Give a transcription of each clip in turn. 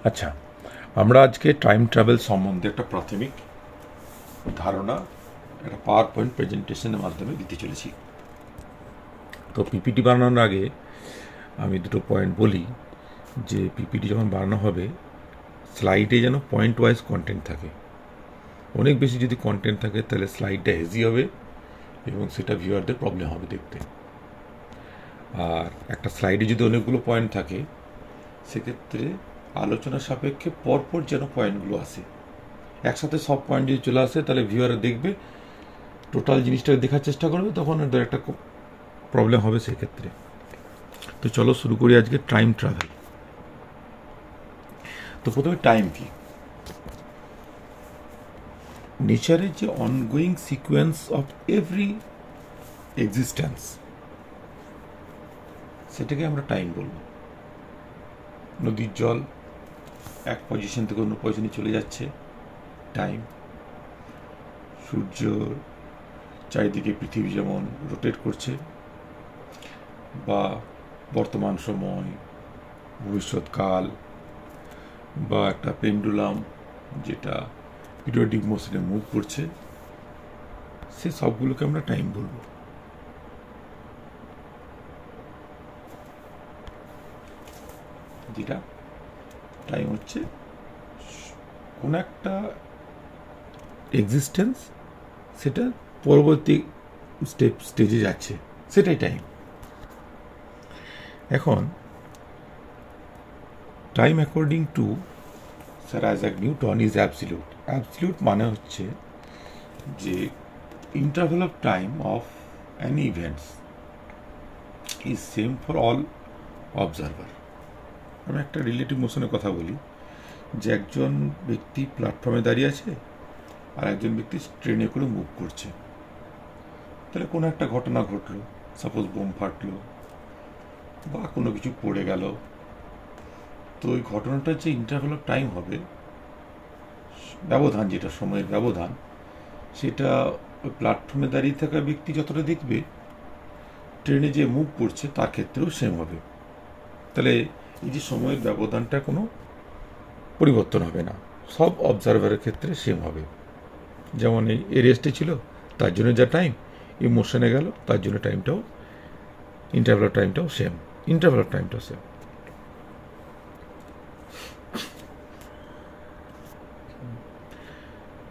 আচ্ছা, আমরা আজকে টাইম ট্রাভেল সম্বন্ধে একটা প্রাথমিক ধারণা একটা পাওয়ার পয়েন্ট প্রেজেন্টেশনের মাধ্যমে দিতে চলেছি। তো পিপিটি বানানোর আগে আমি দুটো পয়েন্ট বলি যে পিপিটি যখন বানানো হবে স্লাইডে যেন পয়েন্ট ওয়াইজ কন্টেন্ট থাকে। অনেক বেশি যদি কন্টেন্ট থাকে তাহলে স্লাইডটা হেজি হবে এবং সেটা ভিউয়ারদের প্রবলেম হবে দেখতে। আর একটা স্লাইডে যদি অনেকগুলো পয়েন্ট থাকে সেক্ষেত্রে আলোচনা সাপেক্ষে পরপর যেন পয়েন্টগুলো আসে। একসাথে সব পয়েন্ট যদি চলে আসে তাহলে ভিউয়াররা দেখবে, টোটাল জিনিসটাকে দেখার চেষ্টা করবে, তখন ওদের একটা প্রবলেম হবে সেক্ষেত্রে। তো চলো শুরু করি আজকে টাইম ট্রাভেল। তো প্রথমে টাইম কি? নেচারের যে ongoing sequence of every existence, সেটাকে আমরা টাইম বলবো। নদীর জল এক পজিশন থেকে অন্য পজিশনে চলে যাচ্ছে, টাইম। সূর্য চারিদিকে পৃথিবী যেমন রোটেট করছে, বা বর্তমান সময়, ভবিষ্যৎকাল, বা একটা পেন্ডুলাম যেটা পিরিয়ডিক মোশনে মুভ করছে, সে সবগুলোকে আমরা টাইম বলবো। যেটা টাইম হচ্ছে কোন একটা এক্সিস্টেন্স সেটা পরবর্তী স্টেজে যাচ্ছে, সেটাই টাইম। এখন time according to sir Isaac Newton is absolute. Absolute মানে হচ্ছে যে interval of time of Annie events is same for all observer. আমি একটা রিলেটিভ মোশনের কথা বলি, যে একজন ব্যক্তি প্ল্যাটফর্মে দাঁড়িয়ে আছে আর একজন ব্যক্তি ট্রেনে করে মুভ করছে। তাহলে কোনো একটা ঘটনা ঘটলো, সাপোজ বোম ফাটলো বা কোনো কিছু পড়ে গেল, তো ওই ঘটনাটার যে ইন্টারভ্যাল অফ টাইম হবে, ব্যবধান, যেটা সময়ের ব্যবধান, সেটা ওই প্ল্যাটফর্মে দাঁড়িয়ে থাকা ব্যক্তি যতটা দেখবে, ট্রেনে যে মুভ করছে তার ক্ষেত্রেও সেম হবে। তাহলে এই যে সময়ের ব্যবধানটা কোনো পরিবর্তন হবে না, সব অবজারভারের ক্ষেত্রে সেম হবে। যেমন এই রেস্টে ছিল তার জন্য যা টাইম, এই মোশনে গেল তার জন্য টাইমটাও, ইন্টারভ্যাল অফ টাইমটাও সেম, ইন্টারভ্যাল অফ টাইমটাও সেম।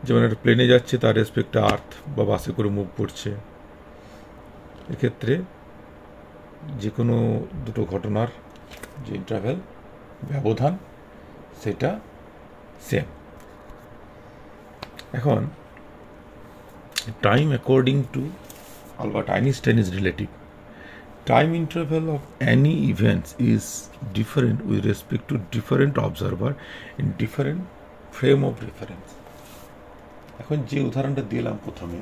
যেমন একটা প্লেনে যাচ্ছে, তার রেসপেক্টে আর্থ বা বাসে করে মুভ করছে, এক্ষেত্রে যে কোনো দুটো ঘটনার যে ইন্টারভ্যাল, ব্যবধান, সেটা সেম। এখন time according to Albert Einstein is relative. Time interval of any events is different with respect to different observer in different frame of reference. এখন যে উদাহরণটা দিলাম প্রথমে,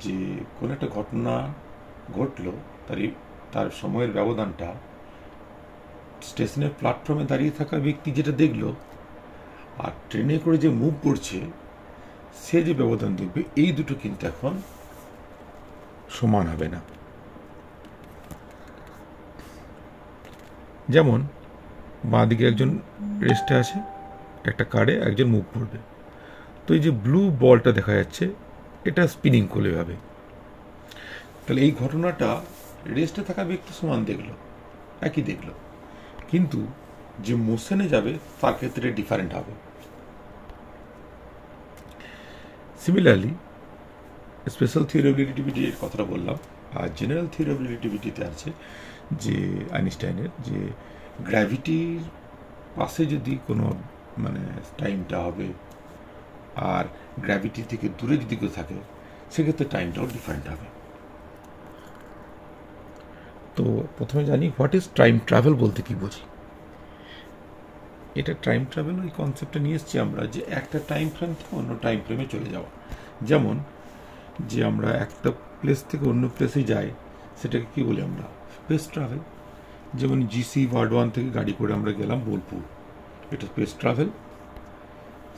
যে কোন একটা ঘটনা ঘটলো, তার সময়ের ব্যবধানটা স্টেশনের প্ল্যাটফর্মে দাঁড়িয়ে থাকা ব্যক্তি যেটা দেখলো, আর ট্রেনে করে যে মুভ করছে সে যে ব্যবধান দেখবে, এই দুটো কিন্তু এখন সমান হবে না। যেমন বাঁ দিকে একজন রেস্টে আছে, একটা কারে একজন মুভ করবে, তো এই যে ব্লু বলটা দেখা যাচ্ছে, এটা স্পিনিং করলে হবে। তাহলে এই ঘটনাটা রেস্টে থাকা ব্যক্তি সমান দেখলো, একই দেখলো, কিন্তু যে মোশনে যাবে তার ক্ষেত্রে ডিফারেন্ট হবে। সিমিলারলি স্পেশাল থিওরি অফ রিলেটিভিটির কথাটা বললাম, আর জেনারেল থিওরি অফ রিলেটিভিটিতে আছে যে আইনস্টাইনের, যে গ্র্যাভিটির পাশে যদি কোনো টাইমটা হবে আর গ্র্যাভিটি থেকে দূরে যদি কেউ থাকে, সেক্ষেত্রে টাইমটাও ডিফারেন্ট হবে। তো প্রথমে জানি হোয়াট ইজ টাইম ট্রাভেল বলতে কি বুঝি। এটা টাইম ট্রাভেল ওই কনসেপ্টটা নিয়ে এসেছি আমরা, যে একটা টাইম ফ্রেম থেকে অন্য টাইম ফ্রেমে চলে যাওয়া। যেমন যে আমরা একটা প্লেস থেকে অন্য প্লেসে যাই, সেটাকে কি বলি আমরা? Space travel. যেমন জিসি ওয়ার্ড 1 থেকে গাড়ি করে আমরা গেলাম বোলপুর, এটা স্পেস ট্রাভেল।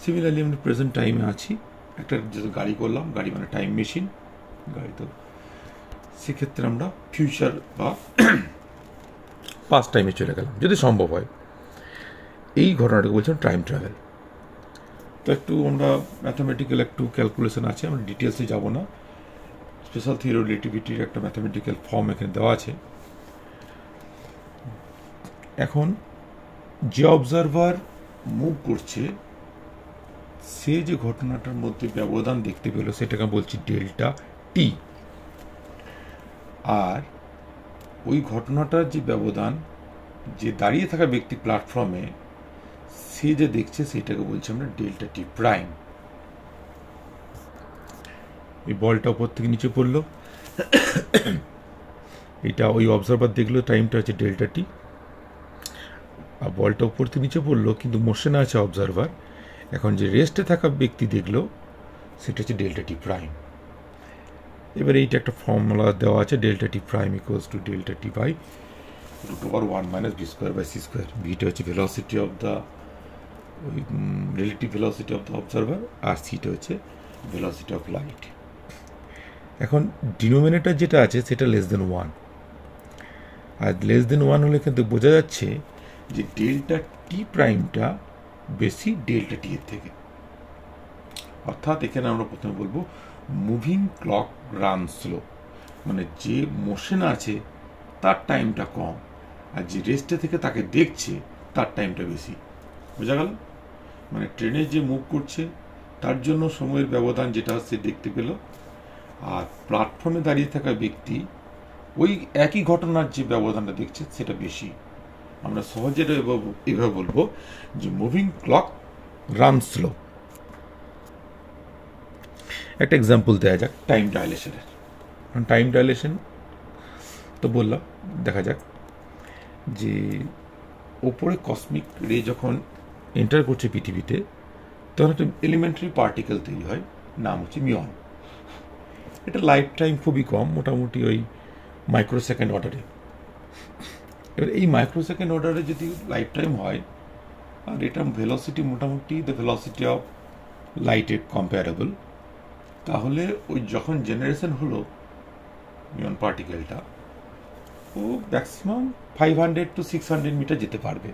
সিমিলারলি আমরা প্রেজেন্ট টাইমে আছি, একটা যেহেতু গাড়ি করলাম, গাড়ি মানে টাইম মেশিন, গাড়ি, তো সেক্ষেত্রে আমরা ফিউচার বা পাস্ট টাইমে চলে গেলাম যদি সম্ভব হয়। এই ঘটনাটাকে বলছিলাম টাইম ট্রাভেল। তো একটু আমরা ম্যাথামেটিক্যাল একটু ক্যালকুলেশন আছে, আমরা ডিটেলসে যাব না। স্পেশাল থিওরি রিলেটিভিটির একটা ম্যাথামেটিক্যাল ফর্ম এখানে দেওয়া আছে। এখন যে অবজারভার মুভ করছে সে যে ঘটনাটার মধ্যে ব্যবধান দেখতে পেল সেটাকে বলছি ডেল্টা টি। আর ওই ঘটনাটার যে ব্যবধান, যে দাঁড়িয়ে থাকা ব্যক্তি প্ল্যাটফর্মে সে যে দেখছে সেটাকে বলছি আমরা ডেল্টা টি প্রাইম। এই বলটা উপর থেকে নিচে পড়লো, এটা ওই অবজারভার দেখলো টাইমটা হচ্ছে ডেল্টা টি, আর বলটা উপর থেকে নিচে পড়লো কিন্তু মোশনে আছে অবজারভার। এখন যে রেস্টে থাকা ব্যক্তি দেখলো সেটা হচ্ছে ডেল্টা টি প্রাইম। এবার এইটা একটা ফর্মুলা দেওয়া আছে, delta t prime equals to delta t by √1 - v² / c²। ভিটা হচ্ছে velocity of the relative velocity of the observer, আর সিটা হচ্ছে ভেলোসিটি অফ লাইট। এখন ডিনোমিনেটর যেটা আছে সেটা <1, আর <1 হলে কিন্তু বোঝা যাচ্ছে যে ডেল্টা টি প্রাইমটা বেশি ডেল্টা টি এর থেকে। অর্থাৎ এখানে আমরা প্রথমে বলবো মুভিং ক্লক রান স্লো, মানে যে মোশন আছে তার টাইমটা কম, আর যে রেস্টে থেকে তাকে দেখছে তার টাইমটা বেশি। বোঝা গেল? মানে ট্রেনে যে মুভ করছে তার জন্য সময়ের ব্যবধান যেটা সে দেখতে পেল, আর প্ল্যাটফর্মে দাঁড়িয়ে থাকা ব্যক্তি ওই একই ঘটনার যে ব্যবধানটা দেখছে সেটা বেশি। আমরা সহজে এভাবে বলবো যে মুভিং ক্লক রান স্লো। একটা এক্সাম্পল দেওয়া যাক টাইম ডাইলেশনের। টাইম ডাইলেশন তো বললাম, দেখা যাক যে ওপরে কসমিক রে যখন এন্টার করছে পৃথিবীতে তখন একটা এলিমেন্টারি পার্টিকেল তৈরি হয়, নাম হচ্ছে মিয়ন। এটা লাইফ টাইম খুবই কম, মোটামুটি ওই মাইক্রোসেকেন্ড অর্ডারে। এবার এই মাইক্রোসেকেন্ড অর্ডারে যদি লাইফ টাইম হয়, আর এটা ভেলোসিটি মোটামুটি দ্য ভেলোসিটি অফ লাইটের কম্পারেবল, তাহলে ওই যখন জেনারেশন হলো মিয়ন পার্টিকেলটা, ও ম্যাক্সিমাম 500 to 600 মিটার যেতে পারবে,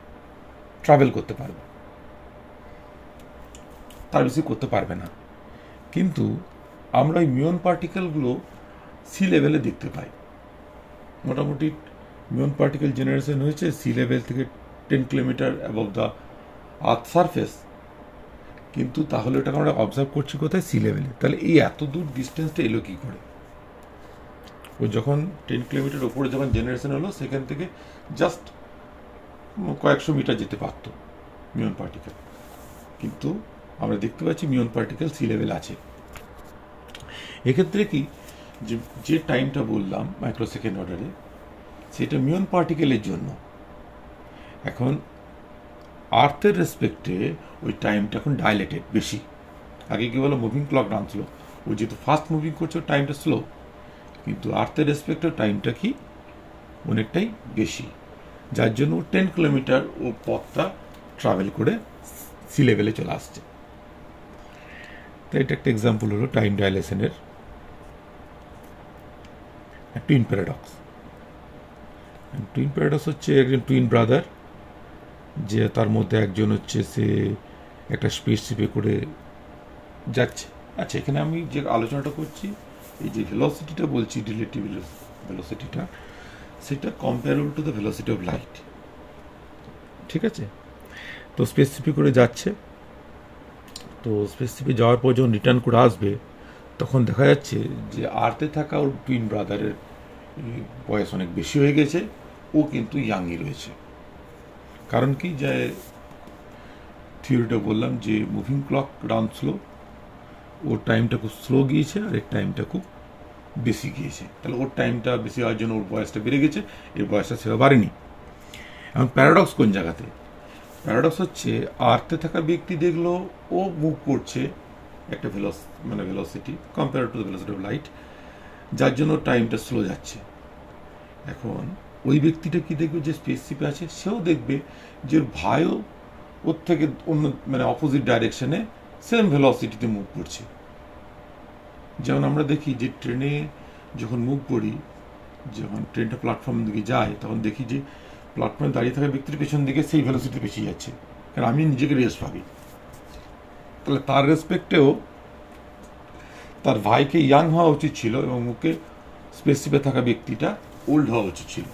ট্রাভেল করতে পারবে, তার বেশি করতে পারবে না। কিন্তু আমরা ওই মিয়ন পার্টিকেলগুলো সি লেভেলে দেখতে পাই। মোটামুটি মিয়ন পার্টিকেল জেনারেশন হয়েছে সি লেভেল থেকে 10 kilometre above the earth surface, কিন্তু তাহলে ওটাকে আমরা অবজার্ভ করছি কোথায়? সি লেভেলে। তাহলে এই এত দূর ডিস্টেন্সটা এলো কী করে? ওই যখন 10 কিলোমিটার ওপরে যখন জেনারেশন হলো সেখান থেকে জাস্ট কয়েকশো মিটার যেতে পারত মিয়ন পার্টিকেল, কিন্তু আমরা দেখতে পাচ্ছি মিয়ন পার্টিকেল সি লেভেল আছে। এক্ষেত্রে কি যে টাইমটা বললাম মাইক্রোসেকেন্ড অর্ডারে, সেটা মিয়ন পার্টিকেলের জন্য। এখন আর্থের রেসপেক্টে ওই টাইমটা এখন ডাইলেটেড বেশি। আগে কি বলো মুভিং ক্লক রান স্লো, ও যেহেতু ফাস্ট মুভিং করছে টাইমটা স্লো, কিন্তু আর্থের রেসপেক্টে টাইমটা কি অনেকটাই বেশি, যার জন্য 10 কিলোমিটার ও পথটা ট্রাভেল করে সি লেভেলে চলে আসছে। তো এটা একটা এক্সাম্পল হলো টাইম ডাইলেশনের টুইন প্যারাডক্স। টুইন প্যারাডক্স হচ্ছে একজন টুইন ব্রাদার, যে তার মধ্যে একজন হচ্ছে সে একটা স্পেসশিপে করে যাচ্ছে। আচ্ছা, এখানে আমি যে আলোচনাটা করছি, এই যে ভেলোসিটিটা বলছি রিলেটিভ ভেলোসিটিটা, সেটা comparable to the velocity of light. ঠিক আছে? তো স্পেসশিপে করে যাচ্ছে, তো স্পেসশিপে যাওয়ার পর যখন রিটার্ন করে আসবে তখন দেখা যাচ্ছে যে আর্থে থাকা ওর টুইন ব্রাদারের বয়স অনেক বেশি হয়ে গেছে, ও কিন্তু ইয়াংই রয়েছে। কারণ কি, যে থিওরিটা বললাম যে মুভিং ক্লক রান স্লো, ওর টাইমটা খুব স্লো গিয়েছে আর এর টাইমটা খুব বেশি গিয়েছে। তাহলে ওর টাইমটা বেশি হওয়ার জন্য ওর বয়সটা বেড়ে গেছে, এর বয়সটা সেটা বাড়েনি। এখন প্যারাডক্স কোন জায়গাতে? প্যারাডক্স হচ্ছে আর্থে থাকা ব্যক্তি দেখলো ও মুভ করছে একটা velocity compare to the velocity of light, যার জন্য টাইমটা স্লো যাচ্ছে। এখন ওই ব্যক্তিটা কি দেখবে, যে স্পেসশিপে আছে সেও দেখবে যে ওর ভাইও ওর থেকে অন্য অপোজিট ডাইরেকশনে সেম ভেলোসিটিতে মুভ করছে। যেমন আমরা দেখি যে ট্রেনে যখন মুভ করি, যখন ট্রেনটা প্ল্যাটফর্মের দিকে যায় তখন দেখি যে প্ল্যাটফর্মে দাঁড়িয়ে থাকা ব্যক্তির পেছন দিকে সেই ভেলোসিটি বেশি যাচ্ছে, কারণ আমি নিজেকে রেস্ট ভাবি, তাহলে তার রেসপেক্টেও তার ভাইকে ইয়াং হওয়া উচিত ছিল এবং ওকে স্পেসিফে থাকা ব্যক্তিটা ওল্ড হওয়া উচিত ছিল।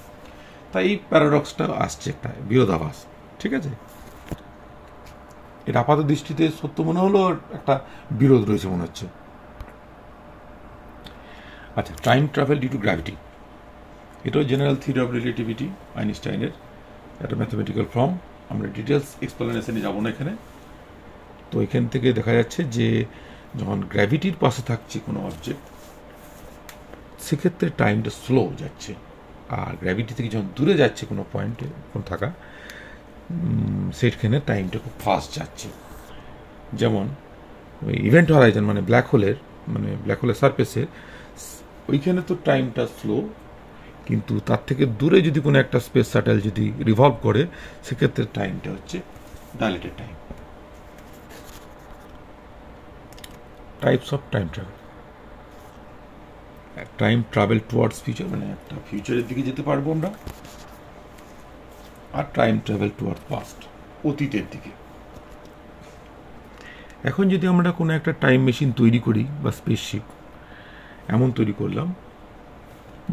তাই এই প্যারাডক্সটা আসছে, একটা বিরোধাভাস। ঠিক আছে, এটা আপাত দৃষ্টিতে সত্য মনে হলেও একটা বিরোধ রয়েছে মনে হচ্ছে। আচ্ছা, time travel due to gravity, এটাও জেনারেল থিওরি অফ রিলেটিভিটি, আইনস্টাইনের একটা ম্যাথমেটিক্যাল ফর্ম। আমরা ডিটেলস এক্সপ্লেনেশনে যাব না এখানে। তো এখান থেকে দেখা যাচ্ছে যে যখন গ্র্যাভিটির পাশে থাকছে কোনো অবজেক্ট, সেক্ষেত্রে টাইমটা স্লো যাচ্ছে, আর গ্র্যাভিটি থেকে যখন দূরে যাচ্ছে কোনো পয়েন্টে থাকা, সেখানে টাইমটা খুব ফাস্ট যাচ্ছে। যেমন ওই ইভেন্ট হরাইজন মানে ব্ল্যাক হোলের সারফেসে, ওইখানে তো টাইমটা স্লো, কিন্তু তার থেকে দূরে যদি কোনো একটা স্পেস শাটল যদি রিভলভ করে, সেক্ষেত্রে টাইমটা হচ্ছে dilated time. Types of time travel, time travel towards future, মানে একটা ফিউচারের দিকে যেতে পারবো আমরা, আর টাইম ট্রাভেল টুয়ার্ডস পাস্ট, অতীতের দিকে। এখন যদি আমরা কোনো একটা টাইম মেশিন তৈরি করি বা স্পেসশিপ এমন তৈরি করলাম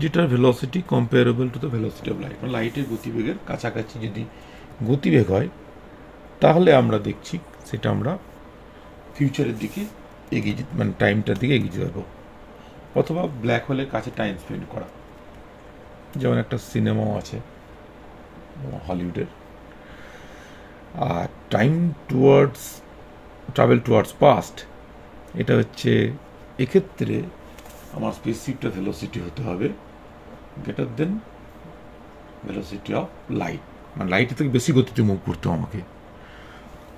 যেটার velocity comparable to the velocity of light, মানে লাইটের গতিবেগের কাছাকাছি যদি গতিবেগ হয়, তাহলে আমরা দেখছি সেটা আমরা ফিউচারের দিকে এগিয়ে যেতে, মানে টাইমটার দিকে এগিয়ে যেতে পারবো। অথবা ব্ল্যাক হোলের কাছে টাইম স্পেন্ড করা, যেমন একটা সিনেমাও আছে হলিউডের। আর টাইম ট্রাভেল টুয়ার্ডস পাস্ট, এটা হচ্ছে এক্ষেত্রে আমার স্পেসশিপটা ভেলোসিটি হতে হবে greater than velocity of light, মানে লাইটের থেকে বেশি গতিতে মুভ করতে হবে আমাকে,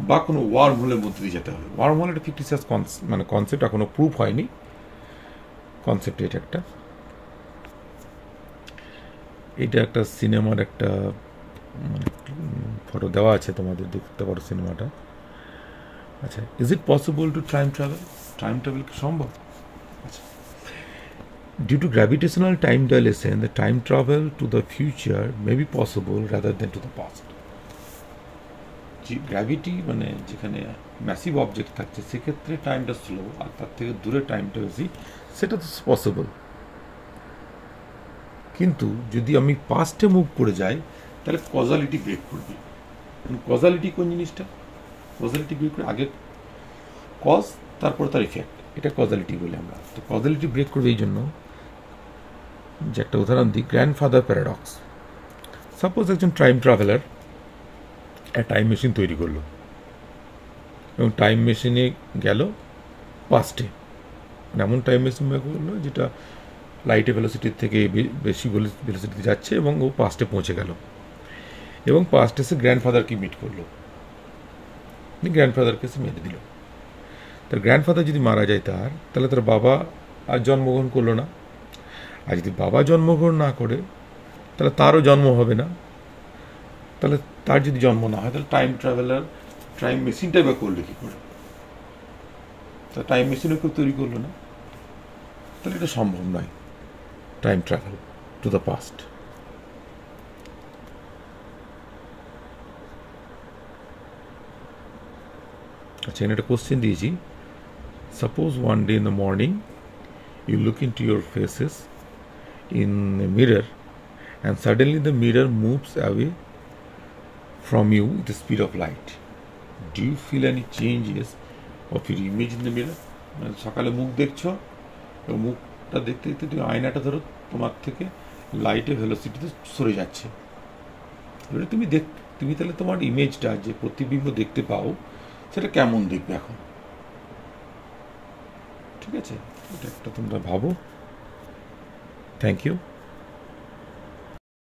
বা কোনো ওয়ার্ম হোলের মধ্যে দিয়ে যেতে হবে। ওয়ার্ম হোল একটা ফিকটিশিয়াস মানে কনসেপ্ট, এখনো প্রুফ হয়নি কনসেপ্ট। এটা একটা সিনেমার একটা ফটো দেওয়া আছে, তোমাদের দেখতে পারো সিনেমাটা। আচ্ছা, is it possible to time travel? Time travel কি সম্ভব? আচ্ছা, due to gravitational time dilation, the time travel to the future may be possible rather than to the past. যে গ্র্যাভিটি মানে যেখানে ম্যাসিভ অবজেক্ট থাকছে, সেক্ষেত্রে টাইমটা স্লো, আর তার থেকে দূরে টাইমটা বেশি, সেটা তো পসিবল। কিন্তু যদি আমি পাস্টে মুভ করে যাই, তাহলে কজালিটি ব্রেক করবে। কজালিটি কোন জিনিসটা? কজালিটি ব্রেক করে আগে কজ, তারপর তার ইফেক্ট, এটা কজালিটি বলি আমরা। তো কজালিটি ব্রেক করবে এই জন্য যে একটা উদাহরণ দিই, গ্র্যান্ডফাদার প্যারাডক্স। সাপোজ একজন টাইম ট্রাভেলার একটা টাইম মেশিন তৈরি করলো এবং টাইম মেশিনে গেল পাস্টে, এমন টাইম মেশিন করলো যেটা লাইটের ভেলোসিটির থেকে বেশি ভেলোসিটিতে যাচ্ছে, এবং ও পাস্টে পৌঁছে গেল এবং পাস্টে এসে গ্র্যান্ডফাদারকে মিট করলো, গ্র্যান্ডফাদারকে এসে মেরে দিল। তার গ্র্যান্ডফাদার যদি মারা যায় তাহলে তার বাবা আর জন্মগ্রহণ করলো না, আর যদি বাবা জন্মগ্রহণ না করে তাহলে তারও জন্ম হবে না। তাহলে তার যদি জন্ম না হয়, তাহলে টাইম ট্রাভেলার টাইম মেশিনটাই বা করলো কি করে? তা টাইম মেশিনও কেউ তৈরি করলো না, তাহলে এটা সম্ভব নয়, time travel to the past. আচ্ছা, এখানে একটা কোশ্চেন দিয়েছি। Suppose one day in the morning you look into your faces in a mirror and suddenly the mirror moves away from you with the speed of light. Do you feel any changes of your image in the mirror? মানে সকালে মুখ দেখছো এবং মুখটা দেখতে দেখতে তুমি আয়নাটা ধরো তোমার থেকে লাইটের ভেলোসিটিতে সরে যাচ্ছে। এবারে তুমি তাহলে তোমার ইমেজটা, যে প্রতিবিম্ব দেখতে পাও, সেটা কেমন দেখবে এখন? ঠিক আছে, এটা একটা তোমরা ভাবো। Thank you.